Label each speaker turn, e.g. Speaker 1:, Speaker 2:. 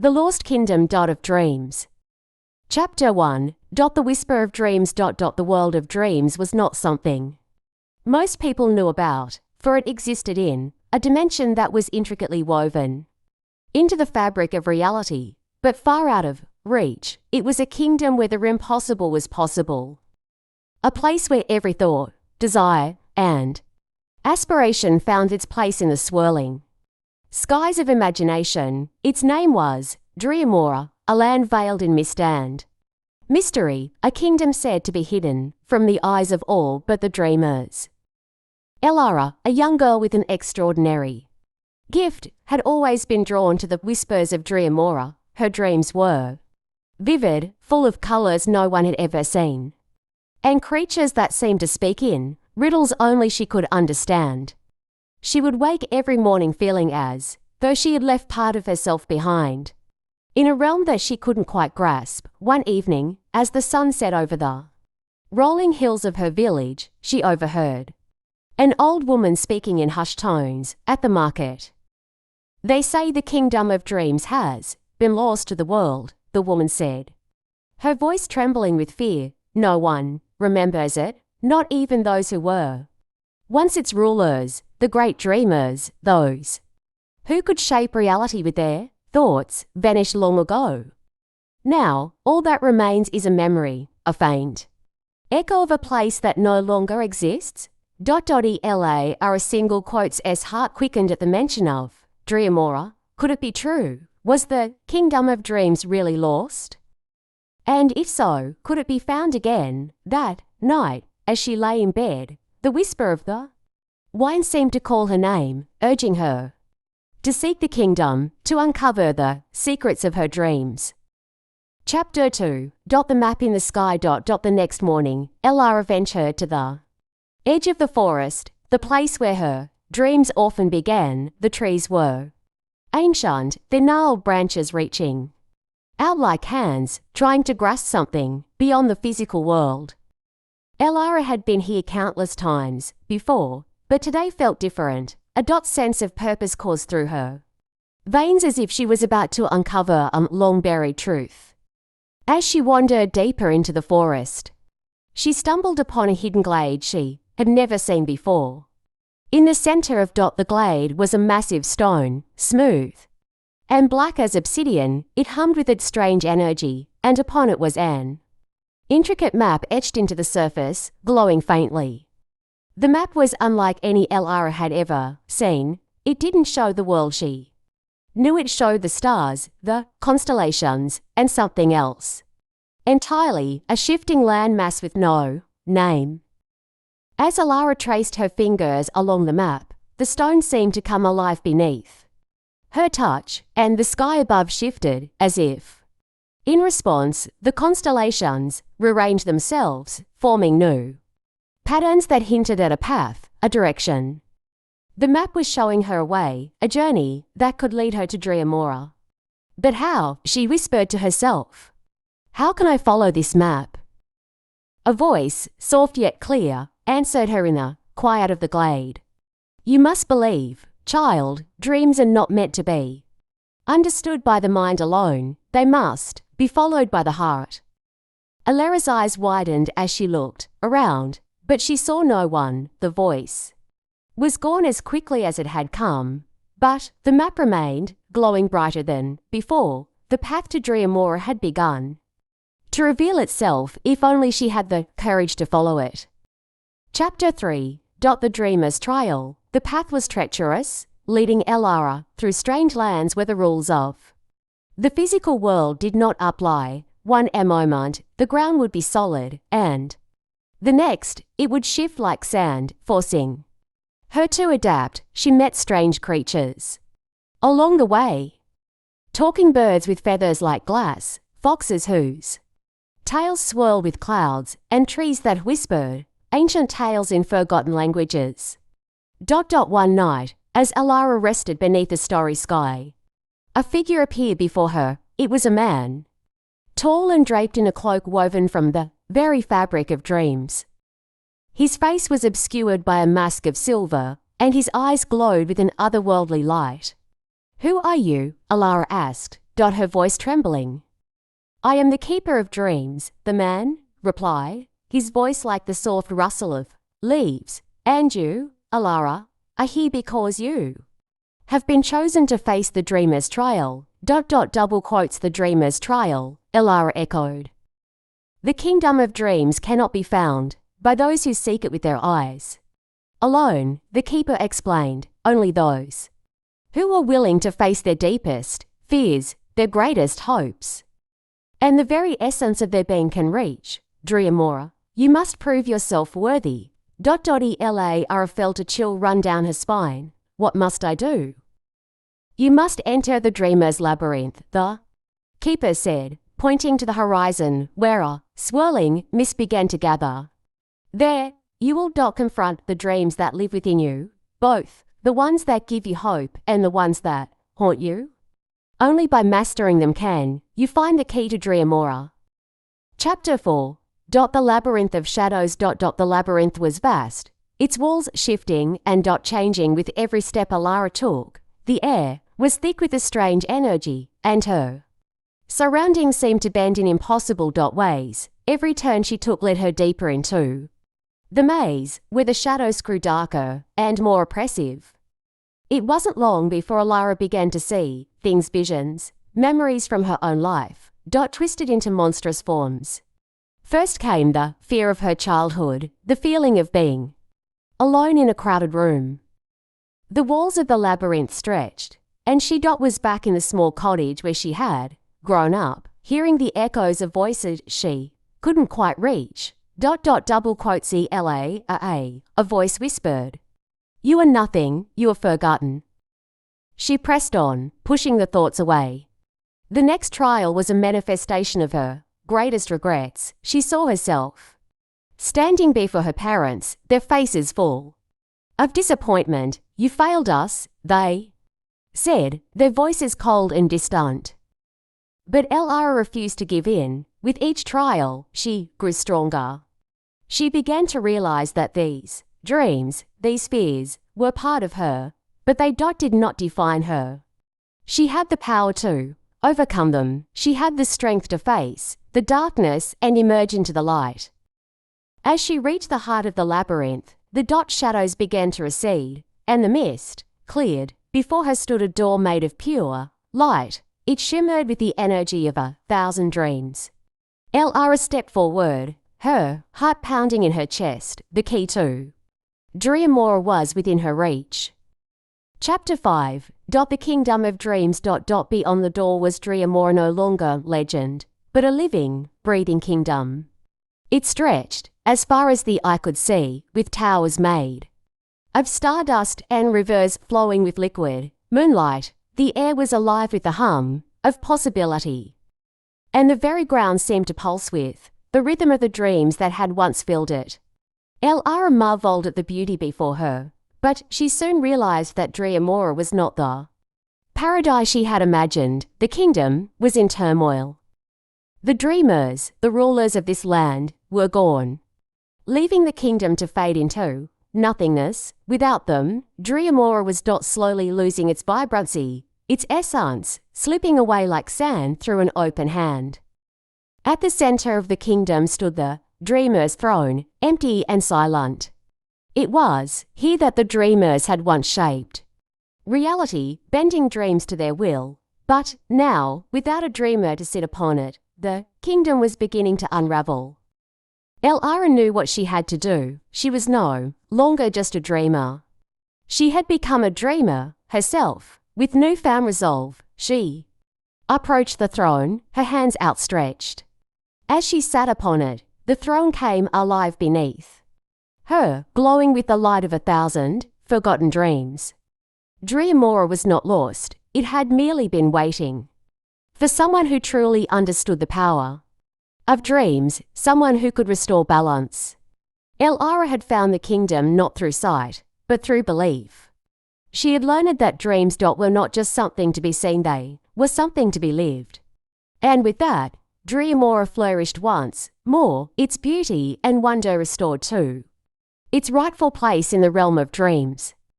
Speaker 1: The Lost Kindom of Dreams. Chapter 1. The Whisper of Dreams. The world of dreams was not something most people knew about, for it existed in a dimension that was intricately woven into the fabric of reality, but far out of reach. It was a kingdom where the impossible was possible, a place where every thought, desire, and aspiration found its place in the swirling skies of imagination. Its name was Dreamora, a land veiled in mist and mystery, a kingdom said to be hidden from the eyes of all but the dreamers. Elara, a young girl with an extraordinary gift, had always been drawn to the whispers of Dreamora. Her dreams were vivid, full of colours no one had ever seen, and creatures that seemed to speak in riddles only she could understand. She would wake every morning feeling as though she had left part of herself behind, in a realm that she couldn't quite grasp. One evening, as the sun set over the rolling hills of her village, she overheard an old woman speaking in hushed tones at the market. "They say the Kingdom of Dreams has been lost to the world," the woman said, her voice trembling with fear. "No one remembers it, not even those who were once its rulers, the great dreamers, those who could shape reality with their thoughts, vanished long ago. Now, all that remains is a memory, a faint echo of a place that no longer exists." Ela are a single quotes S heart quickened at the mention of Dreamora. Could it be true? Was the Kingdom of Dreams really lost? And if so, could it be found again? That night, as she lay in bed, the whisper of the wine seemed to call her name, urging her to seek the kingdom, to uncover the secrets of her dreams. Chapter 2. The map in the sky. The next morning, Elara ventured to the edge of the forest, the place where her dreams often began. The trees were ancient, their gnarled branches reaching out like hands, trying to grasp something beyond the physical world. Elara had been here countless times before, but today felt different. A sense of purpose coursed through her veins as if she was about to uncover a long-buried truth. As she wandered deeper into the forest, she stumbled upon a hidden glade she had never seen before. In the center of the glade was a massive stone, smooth and black as obsidian. It hummed with its strange energy, and upon it was an intricate map etched into the surface, glowing faintly. The map was unlike any Elara had ever seen. It didn't show the world she knew. It showed the stars, the constellations, and something else entirely, a shifting landmass with no name. As Elara traced her fingers along the map, the stone seemed to come alive beneath her touch, and the sky above shifted, as if in response. The constellations rearranged themselves, forming new patterns that hinted at a path, a direction. The map was showing her a way, a journey that could lead her to Dreamora. But how? She whispered to herself. How can I follow this map? A voice, soft yet clear, answered her in the quiet of the glade. You must believe, child, dreams are not meant to be understood by the mind alone. They must be followed by the heart. Elara's eyes widened as she looked around, but she saw no one. The voice was gone as quickly as it had come, but the map remained, glowing brighter than before. The path to Dreamora had begun to reveal itself, if only she had the courage to follow it. Chapter 3. The Dreamer's Trial. The path was treacherous, leading Elara through strange lands where the rules of the physical world did not apply. One moment, the ground would be solid, and the next, it would shift like sand, forcing her to adapt. She met strange creatures along the way. Talking birds with feathers like glass, foxes whose tails swirled with clouds, and trees that whispered ancient tales in forgotten languages. One night, as Elara rested beneath a starry sky, a figure appeared before her. It was a man, tall and draped in a cloak woven from the very fabric of dreams. His face was obscured by a mask of silver, and his eyes glowed with an otherworldly light. "Who are you?" Elara asked, Her voice trembling. I am the keeper of dreams, the man replied, his voice like the soft rustle of leaves. And you, Alara, are here because you have been chosen to face the dreamer's trial. Double quotes the dreamer's trial, Alara echoed. The kingdom of dreams cannot be found by those who seek it with their eyes alone, the keeper explained, only those who are willing to face their deepest fears, their greatest hopes, and the very essence of their being can reach. Driamora, you must prove yourself worthy. Ela felt a chill run down her spine. What must I do? You must enter the dreamer's labyrinth, the keeper said, pointing to the horizon where a swirling mist began to gather. There, you will confront the dreams that live within you, both the ones that give you hope and the ones that haunt you. Only by mastering them can you find the key to Driamora. Chapter 4. The Labyrinth of Shadows. The labyrinth was vast, its walls shifting and changing with every step Alara took. The air was thick with a strange energy, and her surroundings seemed to bend in impossible ways. Every turn she took led her deeper into the maze, where the shadows grew darker and more oppressive. It wasn't long before Alara began to see things, visions, memories from her own life, twisted into monstrous forms. First came the fear of her childhood, the feeling of being alone in a crowded room. The walls of the labyrinth stretched, and she was back in the small cottage where she had grown up, hearing the echoes of voices she couldn't quite reach. Double quotes a voice whispered, "You are nothing, you are forgotten." She pressed on, pushing the thoughts away. The next trial was a manifestation of her greatest regrets. She saw herself standing before her parents, their faces full of disappointment. "You failed us," they said, their voices cold and distant. But Alara refused to give in. With each trial, she grew stronger. She began to realize that these dreams, these fears, were part of her, but they did not define her. She had the power to overcome them. She had the strength to face the darkness and emerge into the light. As she reached the heart of the labyrinth, the shadows began to recede, and the mist cleared. Before her stood a door made of pure light. It shimmered with the energy of 1,000 dreams. Alara stepped forward, her heart pounding in her chest. The key to Driamora was within her reach. Chapter 5. The Kingdom of Dreams. Beyond the door was Driamora, no longer legend, but a living, breathing kingdom. It stretched as far as the eye could see, with towers made of stardust and rivers flowing with liquid moonlight. The air was alive with the hum of possibility, and the very ground seemed to pulse with the rhythm of the dreams that had once filled it. Alara marveled at the beauty before her, but she soon realized that Driamora was not the paradise she had imagined. The kingdom was in turmoil. The dreamers, the rulers of this land, were gone, leaving the kingdom to fade into nothingness. Without them, Driamora was slowly losing its vibrancy, its essence, slipping away like sand through an open hand. At the center of the kingdom stood the dreamer's throne, empty and silent. It was here that the dreamers had once shaped reality, bending dreams to their will. But now, without a dreamer to sit upon it, the kingdom was beginning to unravel. Alara knew what she had to do. She was no longer just a dreamer. She had become a dreamer herself. With newfound resolve, she approached the throne, her hands outstretched. As she sat upon it, the throne came alive beneath her, glowing with the light of 1,000 forgotten dreams. Driamora was not lost. It had merely been waiting for someone who truly understood the power of dreams, someone who could restore balance. Alara had found the kingdom not through sight, but through belief. She had learned that dreams were not just something to be seen, they were something to be lived. And with that, Driamora flourished once more, its beauty and wonder restored too. Its rightful place in the realm of dreams.